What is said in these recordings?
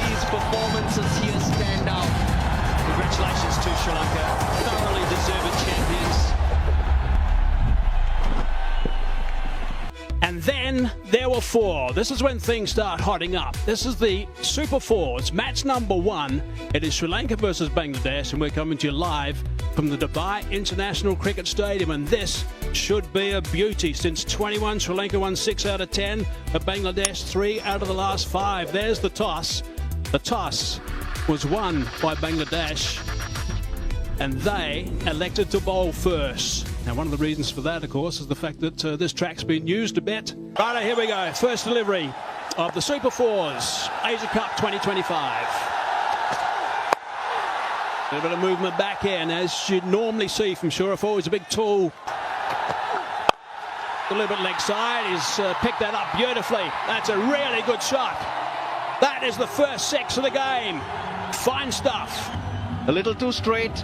these performances here stand out. Congratulations to Sri Lanka, thoroughly deserved champions. And then there were four. This is when things start hotting up. This is the Super Fours, match number 1. It is Sri Lanka versus Bangladesh, and we're coming to you live from the Dubai International Cricket Stadium. And this should be a beauty. Since 21, Sri Lanka won 6 out of 10, but Bangladesh 3 out of the last 5. There's the toss. The toss was won by Bangladesh, and they elected to bowl first. Now, one of the reasons for that, of course, is the fact that this track's been used a bit. Righto, here we go. First delivery of the Super Fours, Asia Cup 2025. A little bit of movement back in, as you'd normally see from Shurafur. He's a big tool. A little bit leg side. He's picked that up beautifully. That's a really good shot. That is the first 6 of the game. Fine stuff. A little too straight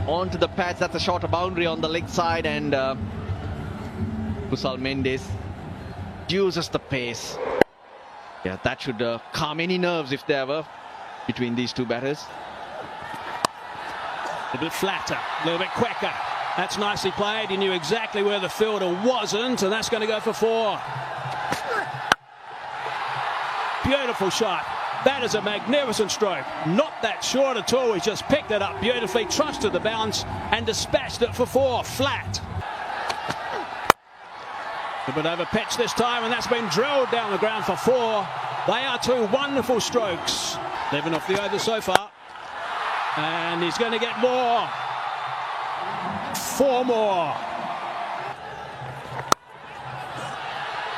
onto the pads. That's a shorter boundary on the leg side, and Kusal Mendes uses the pace. Yeah, that should calm any nerves if there were between these two batters. A bit flatter, a little bit quicker. That's nicely played. He knew exactly where the fielder wasn't, and that's going to go for 4. Beautiful shot. That is a magnificent stroke. Not that short at all. He's just picked it up beautifully, trusted the bounce, and dispatched it for 4. Flat. A bit over pitch this time, and that's been drilled down the ground for 4. They are 2 wonderful strokes. 11 off the over so far. And he's going to get more. 4 more.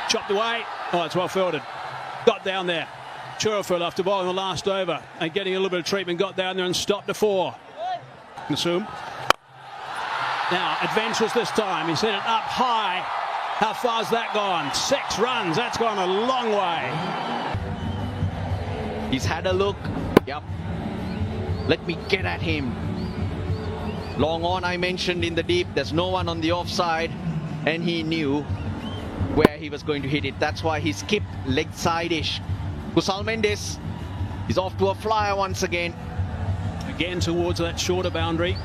Chopped away. Oh, it's well fielded. Got down there. Shurafur after bowling the last over and getting a little bit of treatment, got down there and stopped the 4. Nasum. Now, adventurous this time. He's hit it up high. How far's that gone? 6 runs. That's gone a long way. He's had a look. Yep. Let me get at him. Long on, I mentioned in the deep. There's no one on the offside, and he knew where he was going to hit it. That's why he skipped leg side-ish. Kusal Mendes is off to a flyer once again. Again towards that shorter boundary.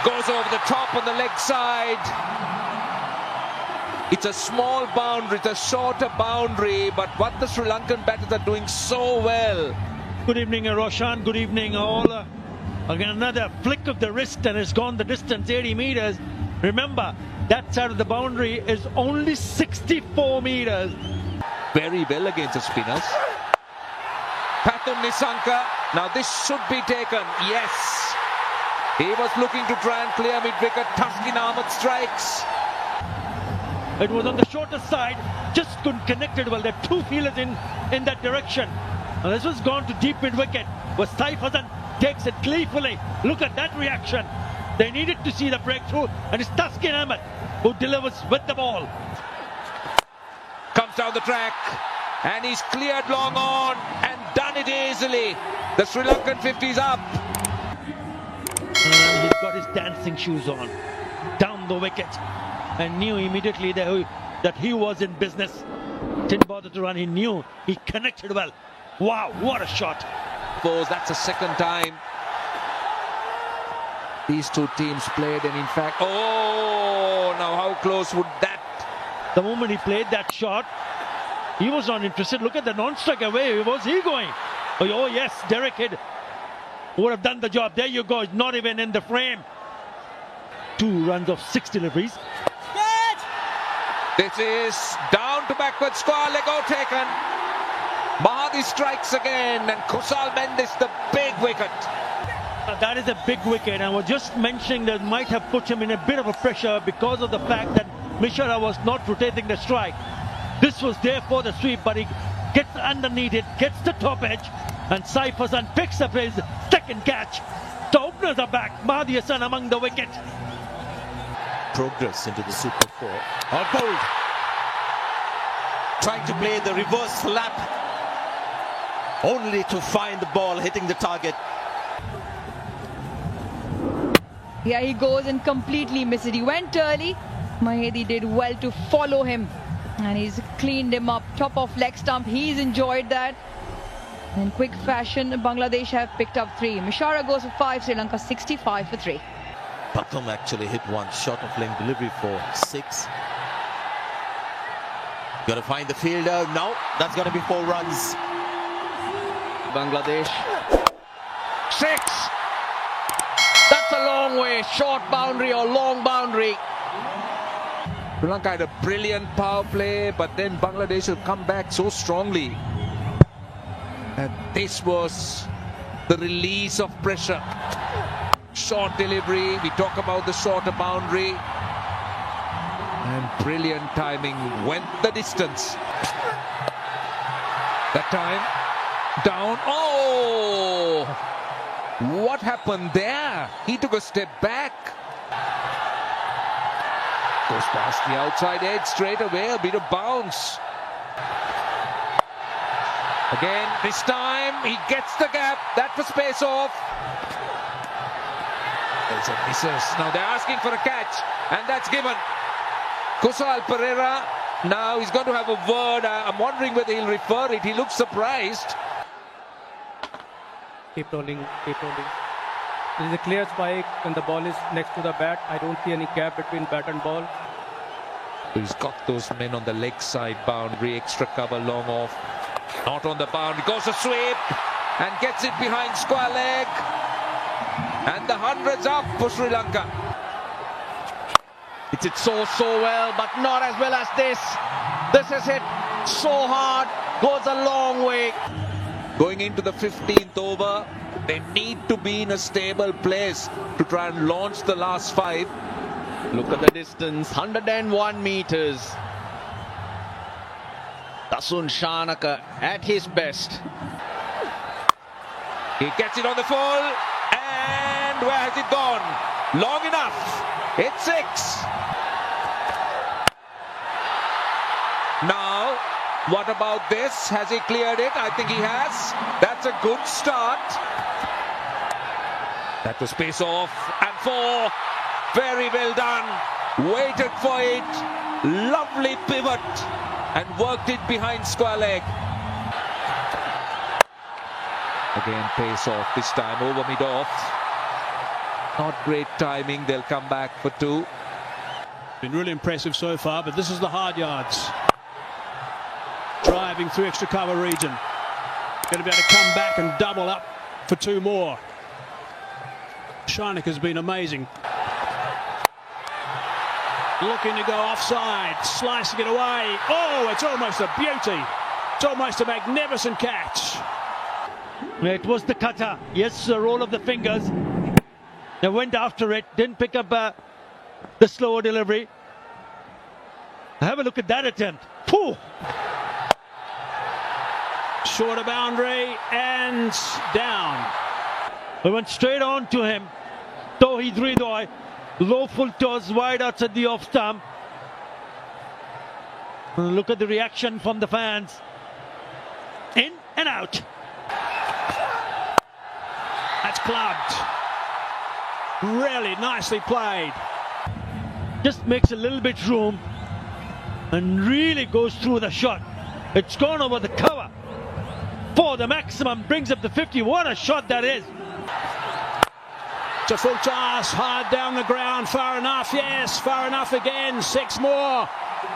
Goes over the top on the leg side. It's a small boundary, it's a shorter boundary, but what the Sri Lankan batters are doing so well. Good evening, Roshan. Good evening, all. Again, another flick of the wrist, and it's gone the distance, 80 meters. Remember, that side of the boundary is only 64 meters. Very well against the spinners. Pathum Nisanka. Now this should be taken. Yes. He was looking to try and clear mid-wicket. Taskin Ahmed strikes. It was on the shorter side. Just couldn't connect it well. There are 2 fielders in that direction. And this was gone to deep mid-wicket. But Saif Hasan takes it gleefully. Look at that reaction. They needed to see the breakthrough. And it's Taskin Ahmed who delivers with the ball. Comes down the track, and he's cleared long on and done it easily. The Sri Lankan 50's up. And he's got his dancing shoes on, down the wicket, and knew immediately that he was in business. Didn't bother to run, he knew, he connected well. Wow, what a shot. That's the second time these 2 teams played, and in fact, oh, now how close would that? The moment he played that shot, he was not interested. Look at the non-strike away. Where was he going? Oh yes, Derek Hidd would have done the job. There you go, not even in the frame. 2 runs of 6 deliveries. This is down to backward square, Lego taken. Mahadi strikes again, and Kusal Mendes the big wicket. That is a big wicket, and I was just mentioning that might have put him in a bit of a pressure because of the fact that Mishra was not rotating the strike. This was there for the sweep, but he gets underneath it, gets the top edge, and Saif Hasan picks up his second catch. The openers are back. Mahdi Hassan among the wicket. Progress into the Super 4. Bowled. Trying to play the reverse slap, only to find the ball hitting the target. Yeah, he goes and completely misses it. He went early. Mahedi did well to follow him And he's cleaned him up, top of leg stump. He's enjoyed that. In quick fashion, Bangladesh have picked up 3. Mishara goes for 5, Sri Lanka 65 for 3. Pathum actually hit one shot of length delivery for 6. Got to find the fielder. No, that's going to be 4 runs. Bangladesh. 6. That's a long way. Short boundary or long boundary. Sri Lanka had a brilliant power play, but then Bangladesh will come back so strongly. And this was the release of pressure. Short delivery, we talk about the shorter boundary. And brilliant timing, went the distance. That time, down. Oh! What happened there? He took a step back. Goes past the outside edge straight away, a bit of bounce. Again, this time he gets the gap. That was space off. There's a misses. Now they're asking for a catch, and that's given. Kusal Pereira, now he's going to have a word. I'm wondering whether he'll refer it. He looks surprised. Keep rolling, keep rolling. There is a clear spike when the ball is next to the bat. I don't see any gap between bat and ball. He's got those men on the leg side boundary, extra cover long off. Not on the boundary, goes a sweep and gets it behind square leg. And the 100's up for Sri Lanka. It's hit so well, but not as well as this. This is hit so hard, goes a long way. Going into the 15th over, they need to be in a stable place to try and launch the last 5. Look at the distance, 101 meters. Dasun Shanaka at his best. He gets it on the full, and where has it gone? Long enough. It's 6. Now, what about this? Has he cleared it? I think he has. That's a good start. That was pace off, and 4. Very well done. Waited for it. Lovely pivot, and worked it behind square leg. Again, pace off, this time over mid-off. Not great timing, they'll come back for 2. Been really impressive so far, but this is the hard yards. Driving through extra cover region. Going to be able to come back and double up for 2 more. Shanaka has been amazing. Looking to go offside, slicing it away. Oh, it's almost a beauty. It's almost a magnificent catch. It was the cutter. Yes, the roll of the fingers. They went after it, didn't pick up the slower delivery. Have a look at that attempt. Pooh! Shorter boundary and down. They went straight on to him. Tauhid Ridoy, low full toss, wide outside the off stump. And look at the reaction from the fans. In and out. That's clubbed. Really nicely played. Just makes a little bit room and really goes through the shot. It's gone over the cover for the maximum, brings up the 50. What a shot that is. It's a full toss, hard down the ground, far enough, yes, far enough again, 6 more.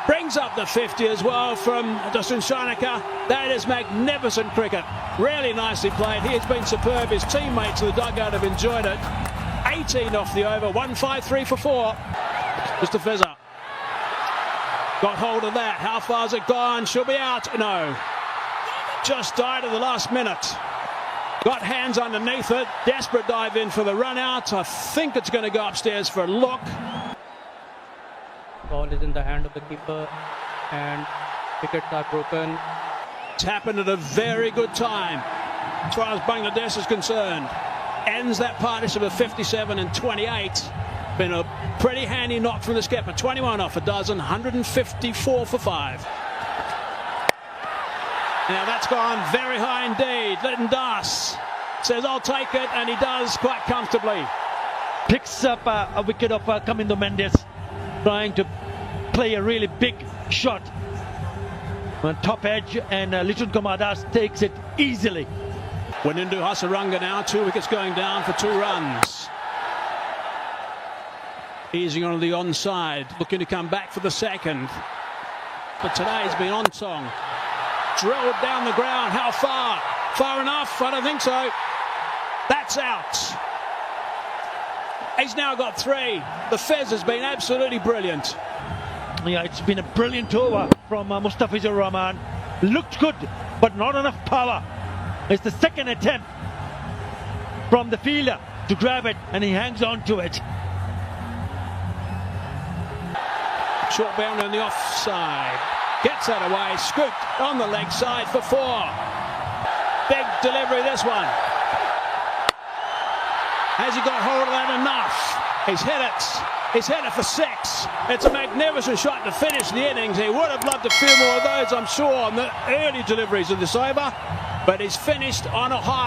Brings up the 50 as well from Dasun Shanaka. That is magnificent cricket. Really nicely played. He has been superb. His teammates in the dugout have enjoyed it. 18 off the over, 153 for 4. Mr. Fezzer got hold of that. How far's it gone? She'll be out. No. Just died at the last minute. Got hands underneath it. Desperate dive in for the run out. I think it's going to go upstairs for a look. Ball is in the hand of the keeper and wickets are broken. It's happened at a very good time as far as Bangladesh is concerned. Ends that partnership of 57 and 28. Been a pretty handy knock from the skipper. 21 off a dozen, 154 for 5. Now that's gone very high indeed. Lytton Das says, I'll take it, and he does quite comfortably. Picks up a wicket of Kamindo Mendes, trying to play a really big shot on top edge, and Lichun Kumar Das takes it easily. Wanindu Hasaranga now, 2 wickets going down for 2 runs. Easing on the onside, looking to come back for the second. But today's been on song. Drilled down the ground, how far? Far enough? I don't think so. That's out. He's now got 3. The Fez has been absolutely brilliant. Yeah, it's been a brilliant over from Mustafizur Rahman. Looked good, but not enough power. It's the second attempt from the fielder to grab it, and he hangs on to it. Short bound on the offside. Gets that away. Scooped on the leg side for 4. Big delivery, this one. Has he got hold of that enough? He's hit it. He's hit it for 6. It's a magnificent shot to finish the innings. He would have loved a few more of those, I'm sure, on the early deliveries of this over. But he's finished on a high.